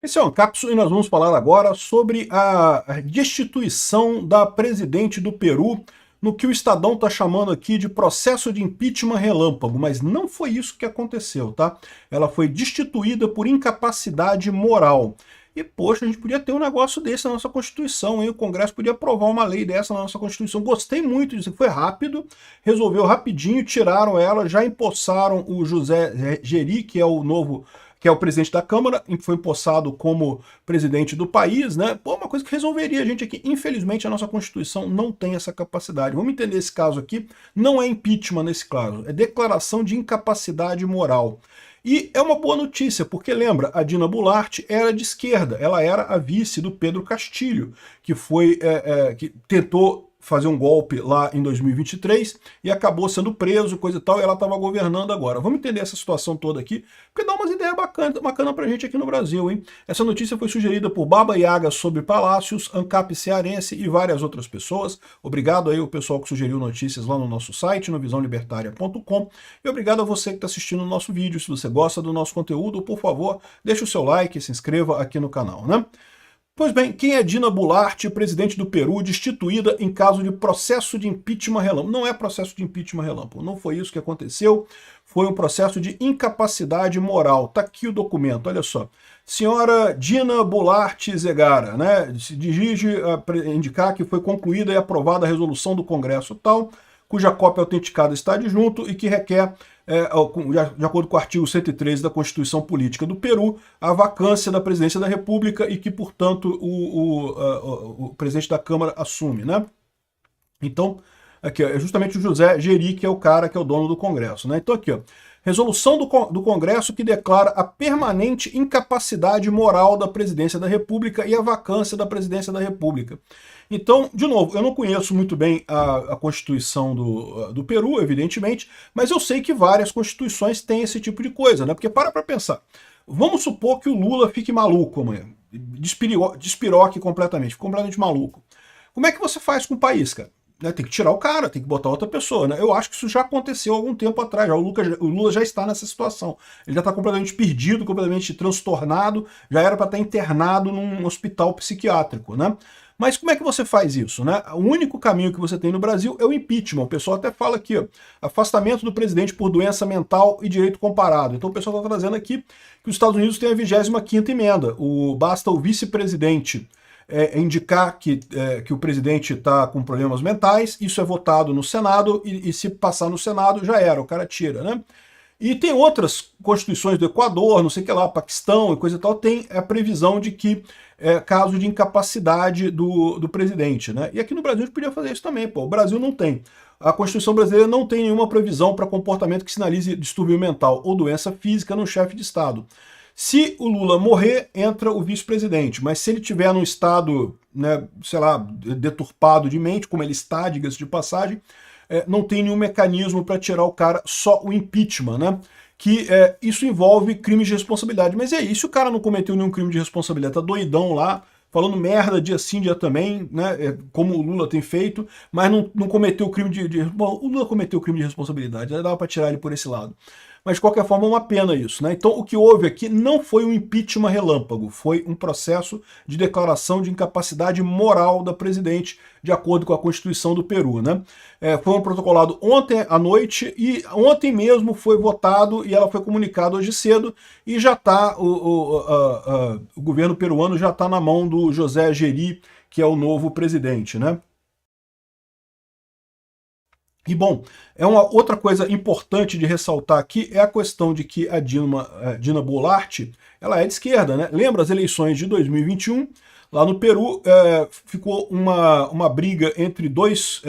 Esse é o Ancapsu e nós vamos falar agora sobre a destituição da presidente do Peru, no que o Estadão está chamando aqui de processo de impeachment relâmpago, mas não foi isso que aconteceu, tá? Ela foi destituída por incapacidade moral. E, poxa, a gente podia ter um negócio desse na nossa Constituição, hein? O Congresso podia aprovar uma lei dessa na nossa Constituição. Gostei muito disso, foi rápido, resolveu rapidinho, tiraram ela, já empossaram o José Geri, que é o presidente da Câmara, foi empossado como presidente do país, né? Pô, uma coisa que resolveria a gente aqui. Infelizmente, a nossa Constituição não tem essa capacidade. Vamos entender esse caso aqui. Não é impeachment nesse caso, é declaração de incapacidade moral. E é uma boa notícia, porque lembra, a Dina Boluarte era de esquerda, ela era a vice do Pedro Castilho, que que tentou fazer um golpe lá em 2023 e acabou sendo preso, coisa e tal, e ela estava governando agora. Vamos entender essa situação toda aqui, porque dá umas ideias bacana pra gente aqui no Brasil, hein? Essa notícia foi sugerida por Baba Yaga sobre Palácios, Ancap Cearense e várias outras pessoas. Obrigado aí ao pessoal que sugeriu notícias lá no nosso site, no visãolibertaria.com, e obrigado a você que está assistindo o nosso vídeo. Se você gosta do nosso conteúdo, por favor, deixe o seu like e se inscreva aqui no canal, né? Pois bem, quem é Dina Boluarte, presidente do Peru, destituída em caso de processo de impeachment relâmpago? Não é processo de impeachment relâmpago, não foi isso que aconteceu, foi um processo de incapacidade moral. Tá aqui o documento, olha só. Senhora Dina Boluarte Zegara, né, se dirige a indicar que foi concluída e aprovada a resolução do Congresso tal, cuja cópia autenticada está adjunto e que requer, de acordo com o artigo 113 da Constituição Política do Peru, a vacância da presidência da República e que, portanto, o presidente da Câmara assume, né? Então, aqui ó, é justamente o José Geri, que é o cara que é o dono do Congresso, né? Então aqui, ó, resolução do Congresso que declara a permanente incapacidade moral da presidência da República e a vacância da presidência da República. Então, de novo, eu não conheço muito bem a Constituição do Peru, evidentemente, mas eu sei que várias constituições têm esse tipo de coisa, né? Porque para pensar. Vamos supor que o Lula fique maluco amanhã, despiroque completamente, fique completamente maluco. Como é que você faz com o país, cara? Tem que tirar o cara, tem que botar outra pessoa, né? Eu acho que isso já aconteceu há algum tempo atrás. O Lula já está nessa situação. Ele já está completamente perdido, completamente transtornado, já era para estar internado num hospital psiquiátrico, né? Mas como é que você faz isso, né? O único caminho que você tem no Brasil é o impeachment. O pessoal até fala aqui, ó, afastamento do presidente por doença mental e direito comparado. Então o pessoal está trazendo aqui que os Estados Unidos têm a 25ª emenda. Basta o vice-presidente indicar que o presidente está com problemas mentais, isso é votado no Senado, e se passar no Senado já era, o cara tira, né? E tem outras constituições do Equador, não sei o que lá, Paquistão e coisa e tal, tem a previsão de que caso de incapacidade do presidente, né? E aqui no Brasil a gente podia fazer isso também, pô. O Brasil não tem. A Constituição brasileira não tem nenhuma previsão para comportamento que sinalize distúrbio mental ou doença física no chefe de Estado. Se o Lula morrer, entra o vice-presidente, mas se ele tiver num estado, né, sei lá, deturpado de mente, como ele está, diga-se de passagem, não tem nenhum mecanismo para tirar o cara, só o impeachment, né? Que isso envolve crimes de responsabilidade. Mas e aí, se o cara não cometeu nenhum crime de responsabilidade, tá doidão lá, falando merda dia sim, dia também, né? Como o Lula tem feito, mas não cometeu o crime Bom, o Lula cometeu o crime de responsabilidade, dava para tirar ele por esse lado. Mas, de qualquer forma, é uma pena isso, né? Então, o que houve aqui não foi um impeachment relâmpago, foi um processo de declaração de incapacidade moral da presidente, de acordo com a Constituição do Peru, né? Foi um protocolado ontem à noite e ontem mesmo foi votado e ela foi comunicada hoje cedo e já está, o governo peruano já está na mão do José Geri, que é o novo presidente, né? E, bom, uma outra coisa importante de ressaltar aqui é a questão de que a Dina Boluarte, ela é de esquerda, né? Lembra as eleições de 2021? Lá no Peru ficou uma briga entre dois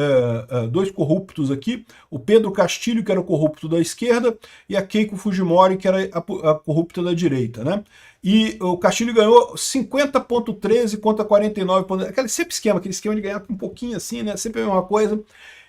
corruptos aqui, o Pedro Castilho, que era o corrupto da esquerda, e a Keiko Fujimori, que era a corrupta da direita, né? E o Castilho ganhou 50,13 contra 49. Sempre aquele esquema de ganhar um pouquinho assim, né? Sempre a mesma coisa.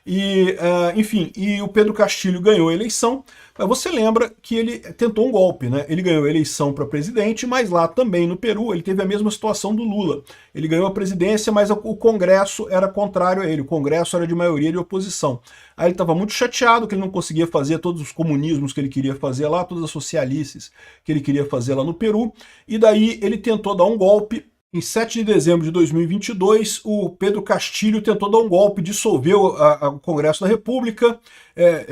E, enfim, e o Pedro Castilho ganhou a eleição. Mas você lembra que ele tentou um golpe, né? Ele ganhou a eleição para presidente, mas lá também no Peru ele teve a mesma situação do Lula. Ele ganhou a presidência, mas o Congresso era contrário a ele. O Congresso era de maioria de oposição. Aí ele estava muito chateado que ele não conseguia fazer todos os comunismos que ele queria fazer lá, todas as socialices que ele queria fazer lá no Peru. E daí ele tentou dar um golpe. Em 7 de dezembro de 2022, o Pedro Castilho tentou dar um golpe, dissolveu o Congresso da República,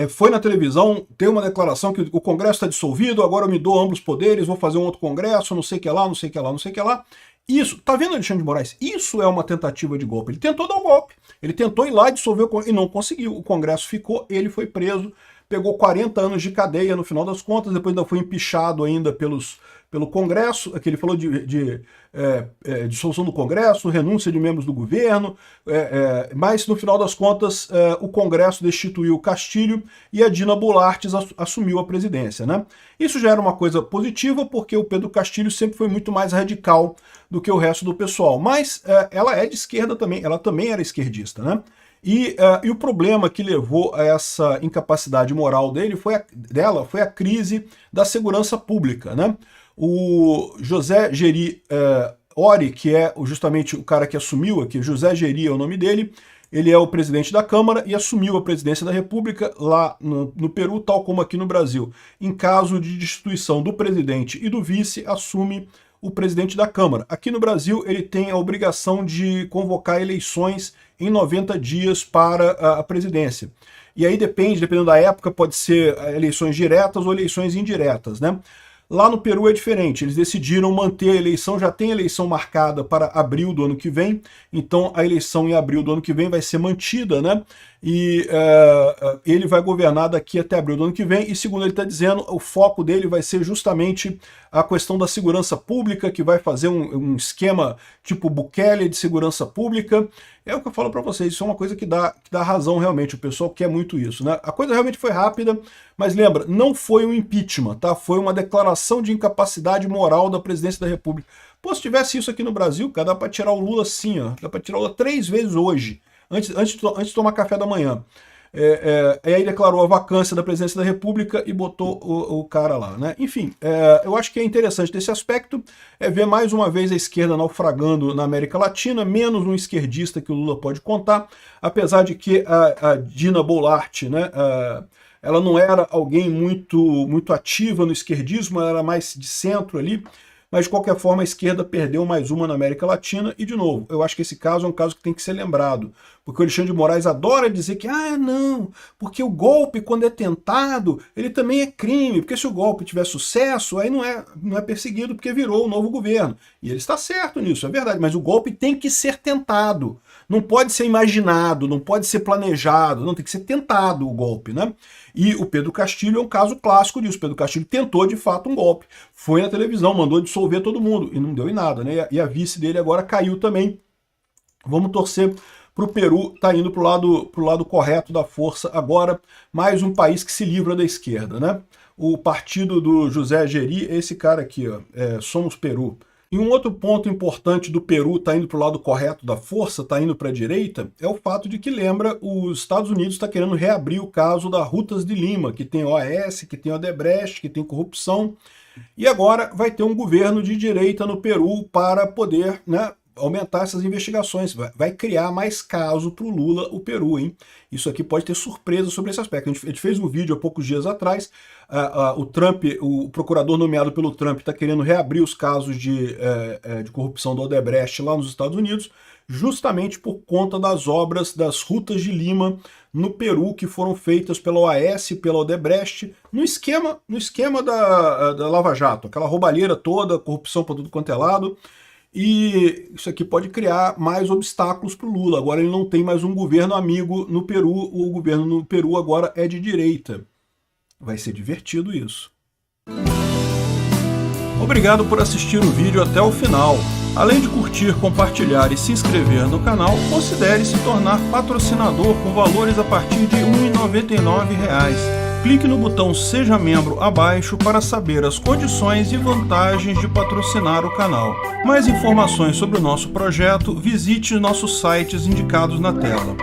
foi na televisão, tem uma declaração que o Congresso está dissolvido, agora eu me dou amplos poderes, vou fazer um outro Congresso, não sei o que lá, não sei o que lá, não sei o que lá. Isso, tá vendo, Alexandre de Moraes? Isso é uma tentativa de golpe. Ele tentou dar um golpe, ele tentou ir lá e dissolver o Congresso, e não conseguiu. O Congresso ficou, ele foi preso, pegou 40 anos de cadeia no final das contas, depois ainda foi empichado ainda pelo Congresso, que ele falou de dissolução do Congresso, renúncia de membros do governo, mas no final das contas o Congresso destituiu o Castilho e a Dina Boluarte assumiu a presidência, né? Isso já era uma coisa positiva, porque o Pedro Castilho sempre foi muito mais radical do que o resto do pessoal, mas ela é de esquerda também, ela também era esquerdista, né? E o problema que levou a essa incapacidade moral dela foi a crise da segurança pública, né? O José Geri Ori, que é justamente o cara que assumiu aqui, José Geri é o nome dele, ele é o presidente da Câmara e assumiu a presidência da República lá no Peru, tal como aqui no Brasil. Em caso de destituição do presidente e do vice, assume o presidente da Câmara. Aqui no Brasil, ele tem a obrigação de convocar eleições em 90 dias para a presidência. E aí dependendo da época, pode ser eleições diretas ou eleições indiretas, né? Lá no Peru é diferente, eles decidiram manter a eleição, já tem eleição marcada para abril do ano que vem, então a eleição em abril do ano que vem vai ser mantida, né? E ele vai governar daqui até abril do ano que vem, e segundo ele está dizendo, o foco dele vai ser justamente a questão da segurança pública, que vai fazer um esquema tipo Bukele de segurança pública. É o que eu falo para vocês, isso é uma coisa que dá razão realmente, o pessoal quer muito isso, né? A coisa realmente foi rápida, mas lembra, não foi um impeachment, tá? Foi uma declaração de incapacidade moral da presidência da República. Pô, se tivesse isso aqui no Brasil, cara, dá para tirar o Lula assim, ó, dá para tirar o Lula 3 vezes hoje, antes de tomar café da manhã. E aí declarou a vacância da presidência da República e botou o cara lá, né? Enfim, eu acho que é interessante desse aspecto ver mais uma vez a esquerda naufragando na América Latina, menos um esquerdista que o Lula pode contar, apesar de que a Dina Boluarte, né, ela não era alguém muito ativa no esquerdismo, ela era mais de centro ali, mas de qualquer forma a esquerda perdeu mais uma na América Latina, e de novo, eu acho que esse caso é um caso que tem que ser lembrado, porque o Alexandre de Moraes adora dizer que, não, porque o golpe, quando é tentado, ele também é crime, porque se o golpe tiver sucesso, aí não é perseguido porque virou o novo governo. E ele está certo nisso, é verdade, mas o golpe tem que ser tentado, não pode ser imaginado, não pode ser planejado, não, tem que ser tentado o golpe, né? E o Pedro Castilho é um caso clássico disso. O Pedro Castilho tentou de fato um golpe, foi na televisão, mandou dissolver todo mundo, e não deu em nada, né? E a vice dele agora caiu também. Vamos torcer para o Peru, tá indo pro lado correto da força agora, mais um país que se livra da esquerda, né? O partido do José Geri é esse cara aqui, ó, Somos Peru. E um outro ponto importante do Peru tá indo para o lado correto da força, tá indo para a direita, é o fato de que, lembra, os Estados Unidos está querendo reabrir o caso da Rutas de Lima, que tem OAS, que tem Odebrecht, que tem corrupção, e agora vai ter um governo de direita no Peru para poder, né, aumentar essas investigações, vai criar mais caso para o Lula, o Peru, hein? Isso aqui pode ter surpresa sobre esse aspecto. A gente fez um vídeo há poucos dias atrás, o Trump, o procurador nomeado pelo Trump está querendo reabrir os casos de corrupção do Odebrecht lá nos Estados Unidos, justamente por conta das obras das Rutas de Lima no Peru, que foram feitas pela OAS e pela Odebrecht, no esquema da Lava Jato, aquela roubalheira toda, corrupção para tudo quanto é lado. E isso aqui pode criar mais obstáculos para o Lula. Agora ele não tem mais um governo amigo no Peru, o governo no Peru agora é de direita. Vai ser divertido isso. Obrigado por assistir o vídeo até o final. Além de curtir, compartilhar e se inscrever no canal, considere se tornar patrocinador com valores a partir de R$ 1,99. Clique no botão Seja Membro abaixo para saber as condições e vantagens de patrocinar o canal. Mais informações sobre o nosso projeto, visite nossos sites indicados na tela.